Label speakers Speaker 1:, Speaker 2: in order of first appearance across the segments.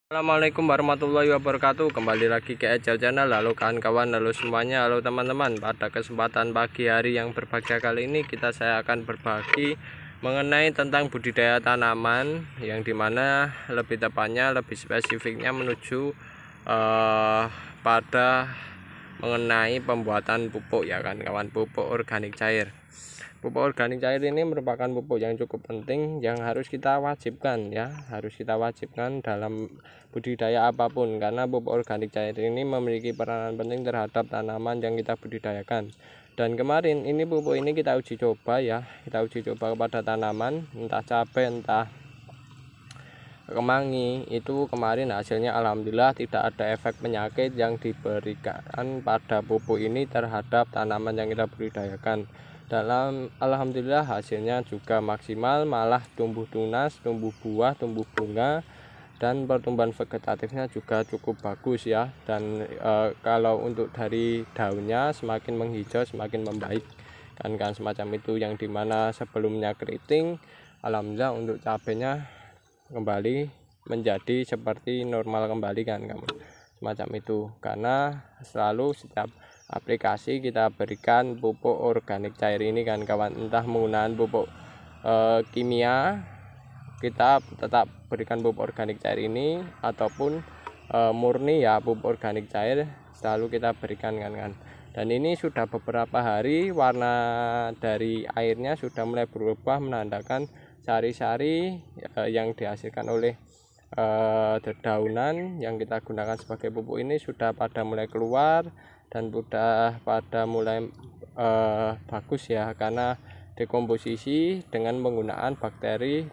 Speaker 1: Assalamualaikum warahmatullahi wabarakatuh. Kembali lagi ke Ejal Channel. Halo kawan-kawan, halo semuanya, halo teman-teman. Pada kesempatan pagi hari yang berbahagia kali ini saya akan berbagi mengenai tentang budidaya tanaman, yang dimana lebih tepatnya, lebih spesifiknya menuju pada mengenai pembuatan pupuk, ya kan kawan, pupuk organik cair. Pupuk organik cair ini merupakan pupuk yang cukup penting yang harus kita wajibkan, ya, harus kita wajibkan dalam budidaya apapun, karena pupuk organik cair ini memiliki peranan penting terhadap tanaman yang kita budidayakan. Dan kemarin ini pupuk ini kita uji coba, ya, kita uji coba kepada tanaman entah cabai entah kemangi. Itu kemarin hasilnya alhamdulillah tidak ada efek penyakit yang diberikan pada pupuk ini terhadap tanaman yang kita budidayakan. Alhamdulillah hasilnya juga maksimal, malah tumbuh tunas, tumbuh buah, tumbuh bunga, dan pertumbuhan vegetatifnya juga cukup bagus, ya. Dan kalau untuk dari daunnya semakin menghijau, semakin membaik, kan semacam itu, yang dimana sebelumnya keriting, alhamdulillah untuk cabenya kembali menjadi seperti normal kembali, kan semacam itu. Karena selalu setiap aplikasi kita berikan pupuk organik cair ini, kan kawan, entah menggunakan pupuk kimia, kita tetap berikan pupuk organik cair ini, ataupun murni, ya, pupuk organik cair selalu kita berikan, kan. Dan ini sudah beberapa hari warna dari airnya sudah mulai berubah, menandakan sari-sari yang dihasilkan oleh dedaunan yang kita gunakan sebagai pupuk ini sudah pada mulai keluar dan sudah pada mulai bagus, ya, karena dekomposisi dengan penggunaan bakteri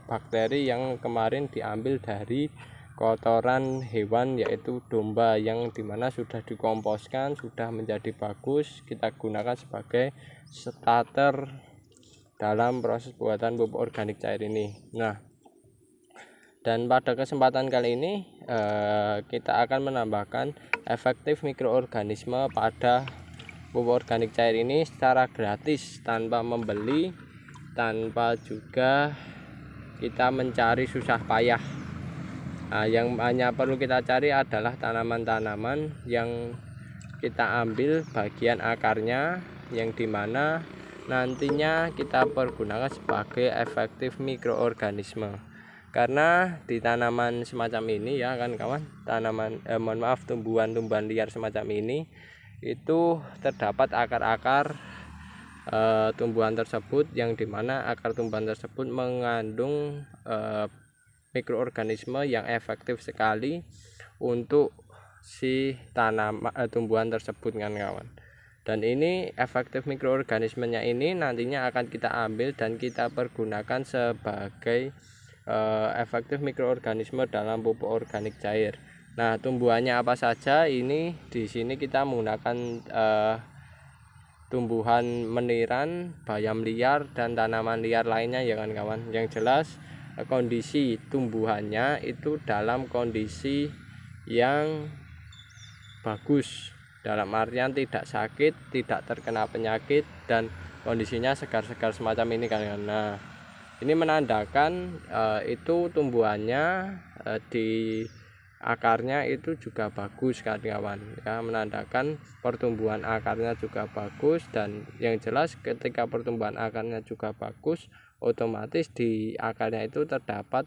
Speaker 1: yang kemarin diambil dari kotoran hewan, yaitu domba, yang dimana sudah dikomposkan, sudah menjadi bagus, kita gunakan sebagai starter dalam proses buatan pupuk organik cair ini. Nah, dan pada kesempatan kali ini kita akan menambahkan efektif mikroorganisme pada pupuk organik cair ini secara gratis, tanpa membeli, tanpa juga kita mencari susah payah. Nah, yang hanya perlu kita cari adalah tanaman-tanaman yang kita ambil bagian akarnya, yang dimana nantinya kita pergunakan sebagai efektif mikroorganisme. Karena di tanaman semacam ini, ya kan kawan, tumbuhan-tumbuhan liar semacam ini itu terdapat akar-akar tumbuhan tersebut, yang dimana akar tumbuhan tersebut mengandung mikroorganisme yang efektif sekali untuk si tumbuhan tersebut, kan kawan. Dan ini efektif mikroorganismenya ini nantinya akan kita ambil dan kita pergunakan sebagai efektif mikroorganisme dalam pupuk organik cair. Nah, tumbuhannya apa saja? Ini di sini kita menggunakan tumbuhan meniran, bayam liar, dan tanaman liar lainnya, ya kan kawan. Yang jelas kondisi tumbuhannya itu dalam kondisi yang bagus, dalam artian tidak sakit, tidak terkena penyakit, dan kondisinya segar-segar semacam ini, kan. Nah, ini menandakan itu tumbuhannya di akarnya itu juga bagus, kan kawan, ya, menandakan pertumbuhan akarnya juga bagus. Dan yang jelas ketika pertumbuhan akarnya juga bagus, otomatis di akarnya itu terdapat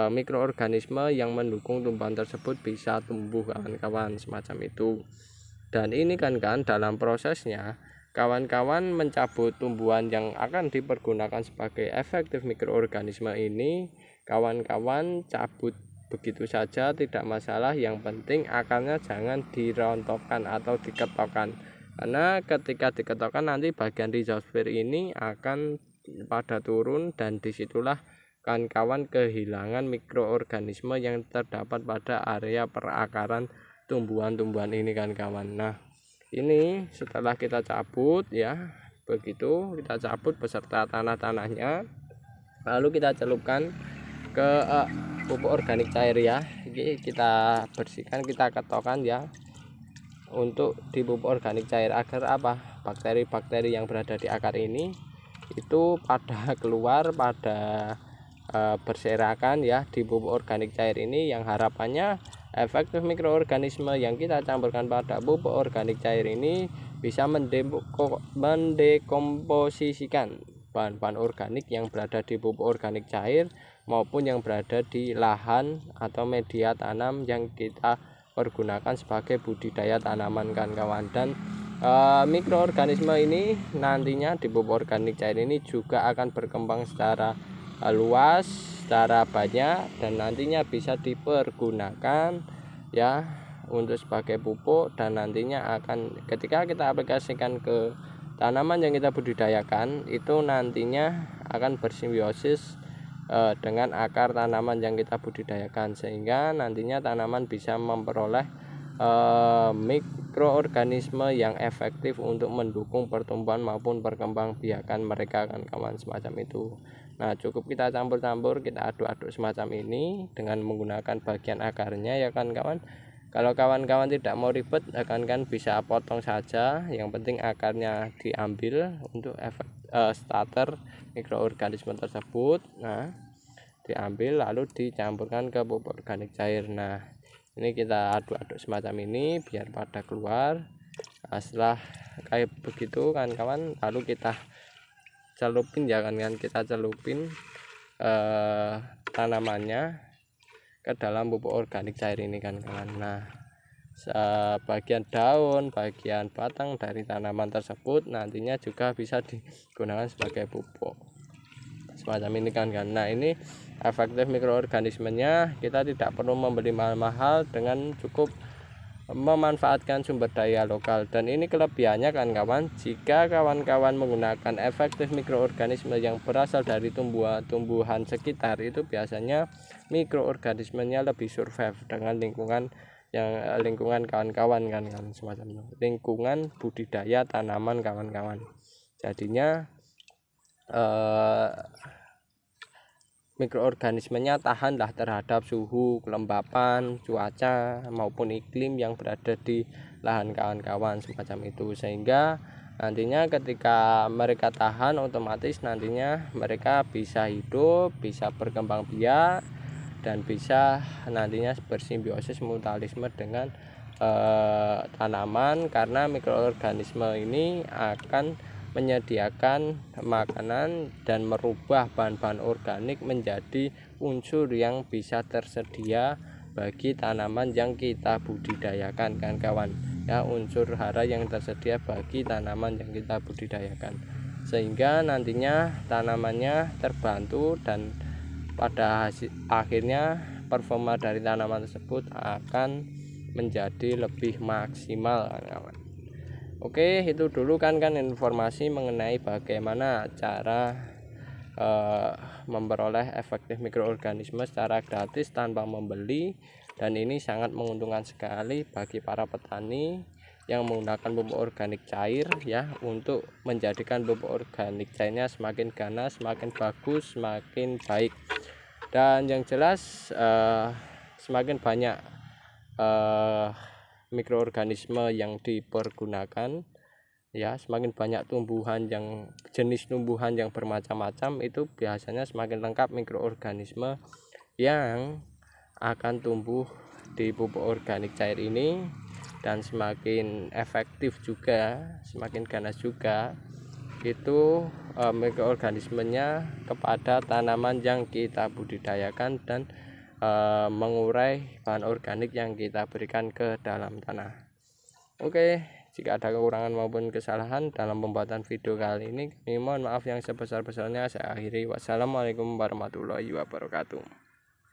Speaker 1: mikroorganisme yang mendukung tumbuhan tersebut bisa tumbuh, kawan-kawan, semacam itu. Dan ini kan dalam prosesnya kawan-kawan mencabut tumbuhan yang akan dipergunakan sebagai efektif mikroorganisme ini, kawan-kawan cabut begitu saja, tidak masalah. Yang penting akarnya jangan dirontokkan atau diketokkan, karena ketika diketokkan nanti bagian rhizosfer ini akan pada turun, dan disitulah kawan-kawan kehilangan mikroorganisme yang terdapat pada area perakaran tumbuhan-tumbuhan ini, kan kawan. Nah, ini setelah kita cabut, ya, begitu kita cabut beserta tanah-tanahnya, lalu kita celupkan ke pupuk organik cair, ya. Ini kita bersihkan, kita ketokkan, ya, untuk di pupuk organik cair, agar apa, bakteri-bakteri yang berada di akar ini itu pada keluar, pada berserakan, ya, di pupuk organik cair ini, yang harapannya efektif mikroorganisme yang kita campurkan pada pupuk organik cair ini bisa mendekomposisikan bahan-bahan organik yang berada di pupuk organik cair maupun yang berada di lahan atau media tanam yang kita pergunakan sebagai budidaya tanaman kawan-kawan. Dan mikroorganisme ini nantinya di pupuk organik cair ini juga akan berkembang secara luas, secara banyak, dan nantinya bisa dipergunakan ya untuk sebagai pupuk, dan nantinya akan ketika kita aplikasikan ke tanaman yang kita budidayakan itu nantinya akan bersimbiosis dengan akar tanaman yang kita budidayakan, sehingga nantinya tanaman bisa memperoleh mikroorganisme yang efektif untuk mendukung pertumbuhan maupun perkembangbiakan mereka kawan-kawan, semacam itu. Nah, cukup kita campur-campur, kita aduk-aduk semacam ini dengan menggunakan bagian akarnya ya kawan-kawan. Kalau kawan-kawan tidak mau ribet, kan bisa potong saja, yang penting akarnya diambil untuk efek starter mikroorganisme tersebut. Nah, diambil lalu dicampurkan ke pupuk organik cair. Nah, ini kita aduk-aduk semacam ini biar pada keluar. Nah, setelah kayak begitu kawan-kawan, lalu kita celupin ya kan, kita celupin tanamannya ke dalam pupuk organik cair ini kan kawan. Nah, bagian daun, bagian batang dari tanaman tersebut nantinya juga bisa digunakan sebagai pupuk semacam ini kan. Nah, ini efektif mikroorganismenya, kita tidak perlu membeli mahal-mahal dengan cukup memanfaatkan sumber daya lokal. Dan ini kelebihannya kan kawan, jika kawan-kawan menggunakan efektif mikroorganisme yang berasal dari tumbuhan sekitar, itu biasanya mikroorganismenya lebih survive dengan lingkungan kawan-kawan kan semacam itu, lingkungan budidaya tanaman kawan-kawan. Jadinya mikroorganismenya tahanlah terhadap suhu, kelembapan, cuaca maupun iklim yang berada di lahan kawan-kawan semacam itu, sehingga nantinya ketika mereka tahan, otomatis nantinya mereka bisa hidup, bisa berkembang biak, dan bisa nantinya bersimbiosis mutualisme dengan tanaman, karena mikroorganisme ini akan menyediakan makanan dan merubah bahan-bahan organik menjadi unsur yang bisa tersedia bagi tanaman yang kita budidayakan kan kawan ya, unsur hara yang tersedia bagi tanaman yang kita budidayakan, sehingga nantinya tanamannya terbantu dan pada akhirnya performa dari tanaman tersebut akan menjadi lebih maksimal kawan. Oke, itu dulu kan informasi mengenai bagaimana cara memperoleh efektif mikroorganisme secara gratis tanpa membeli, dan ini sangat menguntungkan sekali bagi para petani yang menggunakan pupuk organik cair ya, untuk menjadikan pupuk organik cairnya semakin ganas, semakin bagus, semakin baik, dan yang jelas semakin banyak mikroorganisme yang dipergunakan ya, semakin banyak jenis tumbuhan yang bermacam-macam, itu biasanya semakin lengkap mikroorganisme yang akan tumbuh di pupuk organik cair ini, dan semakin efektif juga, semakin ganas juga itu mikroorganismenya kepada tanaman yang kita budidayakan, dan mengurai bahan organik yang kita berikan ke dalam tanah. Oke, jika ada kekurangan maupun kesalahan dalam pembuatan video kali ini, mohon maaf yang sebesar-besarnya. Saya akhiri. Wassalamualaikum warahmatullahi wabarakatuh.